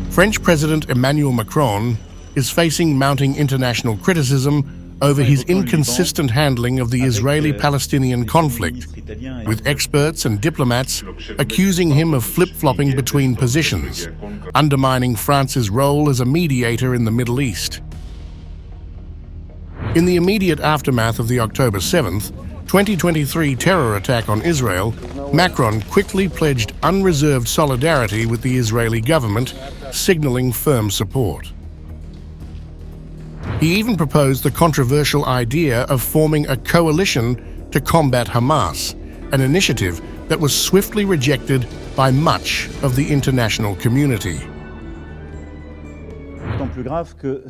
French President Emmanuel Macron is facing mounting international criticism over his inconsistent handling of the Israeli-Palestinian conflict, with experts and diplomats accusing him of flip-flopping between positions, undermining France's role as a mediator in the Middle East. In the immediate aftermath of the October 7th, 2023 terror attack on Israel, Macron quickly pledged unreserved solidarity with the Israeli government, signaling firm support. He even proposed the controversial idea of forming a coalition to combat Hamas, an initiative that was swiftly rejected by much of the international community.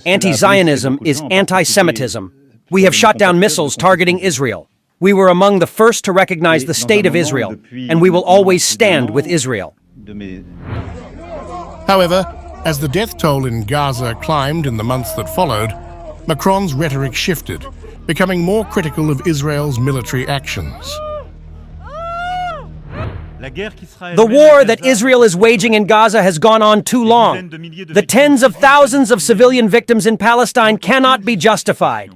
Anti-Zionism is anti-Semitism. We have shot down missiles targeting Israel. We were among the first to recognize the State of Israel, and we will always stand with Israel. However, as the death toll in Gaza climbed in the months that followed, Macron's rhetoric shifted, becoming more critical of Israel's military actions. The war that Israel is waging in Gaza has gone on too long. The tens of thousands of civilian victims in Palestine cannot be justified.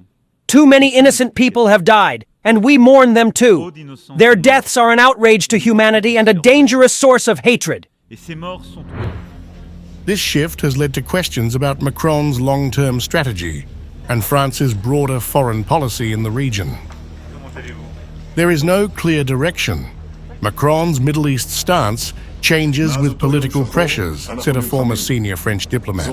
Too many innocent people have died, and we mourn them too. Their deaths are an outrage to humanity and a dangerous source of hatred. This shift has led to questions about Macron's long-term strategy and France's broader foreign policy in the region. There is no clear direction. Macron's Middle East stance changes with political pressures, said a former senior French diplomat.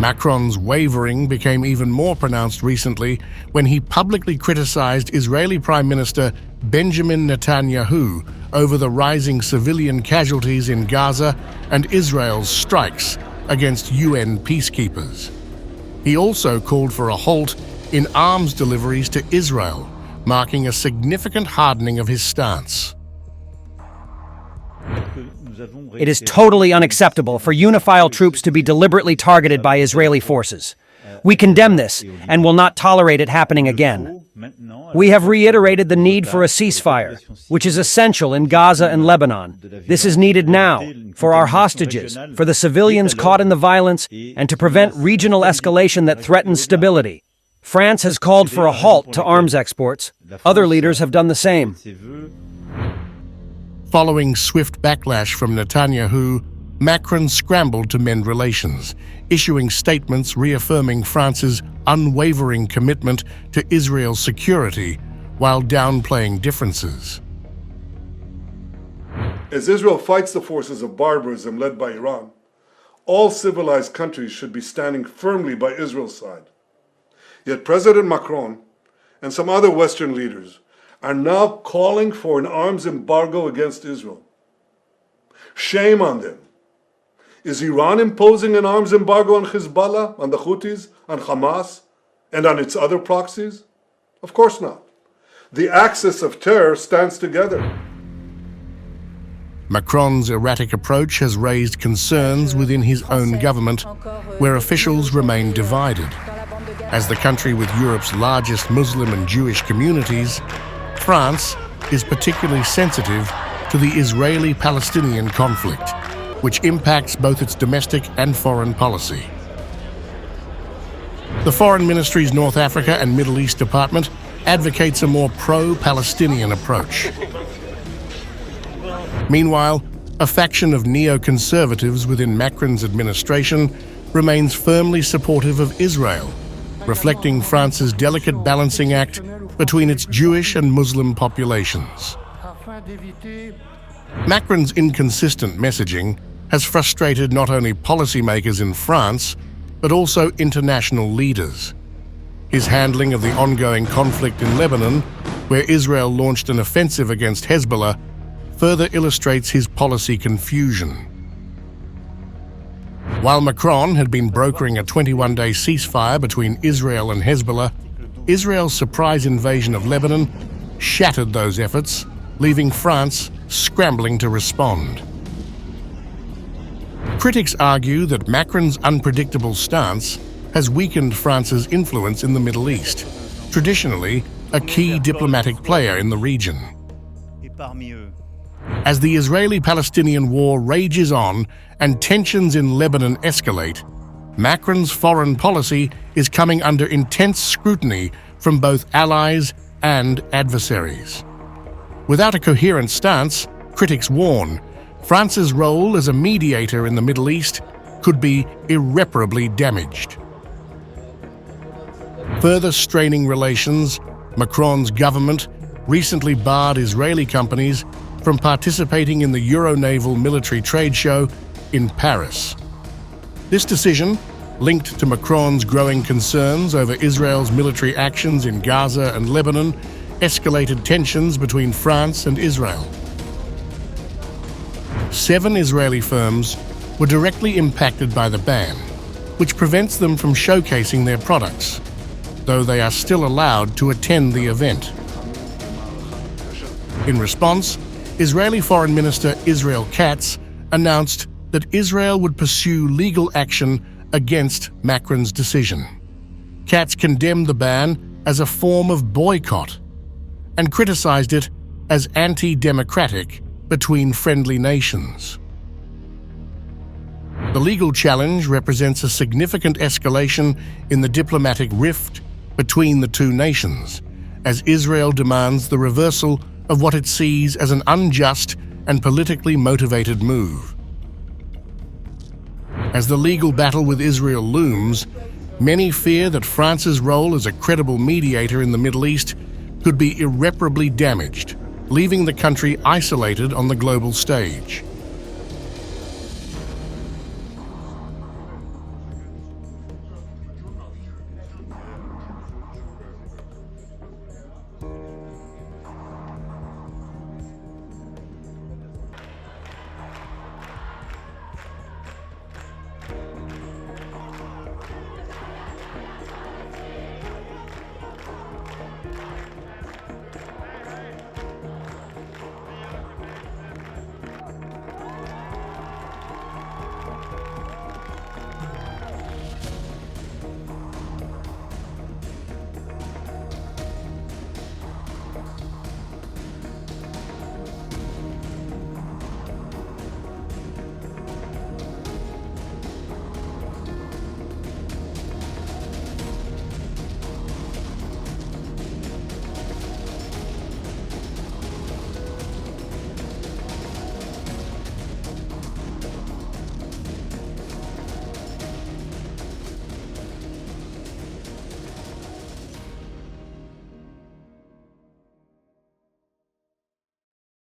Macron's wavering became even more pronounced recently when he publicly criticized Israeli Prime Minister Benjamin Netanyahu over the rising civilian casualties in Gaza and Israel's strikes against UN peacekeepers. He also called for a halt in arms deliveries to Israel, marking a significant hardening of his stance. It is totally unacceptable for UNIFIL troops to be deliberately targeted by Israeli forces. We condemn this and will not tolerate it happening again. We have reiterated the need for a ceasefire, which is essential in Gaza and Lebanon. This is needed now, for our hostages, for the civilians caught in the violence, and to prevent regional escalation that threatens stability. France has called for a halt to arms exports. Other leaders have done the same. Following swift backlash from Netanyahu, Macron scrambled to mend relations, issuing statements reaffirming France's unwavering commitment to Israel's security while downplaying differences. As Israel fights the forces of barbarism led by Iran, all civilized countries should be standing firmly by Israel's side. Yet President Macron and some other Western leaders are now calling for an arms embargo against Israel. Shame on them. Is Iran imposing an arms embargo on Hezbollah, on the Houthis, on Hamas, and on its other proxies? Of course not. The axis of terror stands together. Macron's erratic approach has raised concerns within his own government, where officials remain divided. As the country with Europe's largest Muslim and Jewish communities, France is particularly sensitive to the Israeli-Palestinian conflict, which impacts both its domestic and foreign policy. The Foreign Ministry's North Africa and Middle East Department advocates a more pro-Palestinian approach. Meanwhile, a faction of neoconservatives within Macron's administration remains firmly supportive of Israel, reflecting France's delicate balancing act between its Jewish and Muslim populations. Macron's inconsistent messaging has frustrated not only policymakers in France, but also international leaders. His handling of the ongoing conflict in Lebanon, where Israel launched an offensive against Hezbollah, further illustrates his policy confusion. While Macron had been brokering a 21-day ceasefire between Israel and Hezbollah, Israel's surprise invasion of Lebanon shattered those efforts, leaving France scrambling to respond. Critics argue that Macron's unpredictable stance has weakened France's influence in the Middle East. Traditionally, a key diplomatic player in the region. As the Israeli-Palestinian war rages on and tensions in Lebanon escalate, Macron's foreign policy is coming under intense scrutiny from both allies and adversaries. Without a coherent stance, critics warn, France's role as a mediator in the Middle East could be irreparably damaged. Further straining relations, Macron's government recently barred Israeli companies from participating in the Euronaval military trade show in Paris. This decision, linked to Macron's growing concerns over Israel's military actions in Gaza and Lebanon, escalated tensions between France and Israel. 7 Israeli firms were directly impacted by the ban, which prevents them from showcasing their products, though they are still allowed to attend the event. In response, Israeli Foreign Minister Israel Katz announced that Israel would pursue legal action against Macron's decision. Katz condemned the ban as a form of boycott and criticized it as anti-democratic between friendly nations. The legal challenge represents a significant escalation in the diplomatic rift between the two nations, as Israel demands the reversal of what it sees as an unjust and politically motivated move. As the legal battle with Israel looms, many fear that France's role as a credible mediator in the Middle East could be irreparably damaged, leaving the country isolated on the global stage.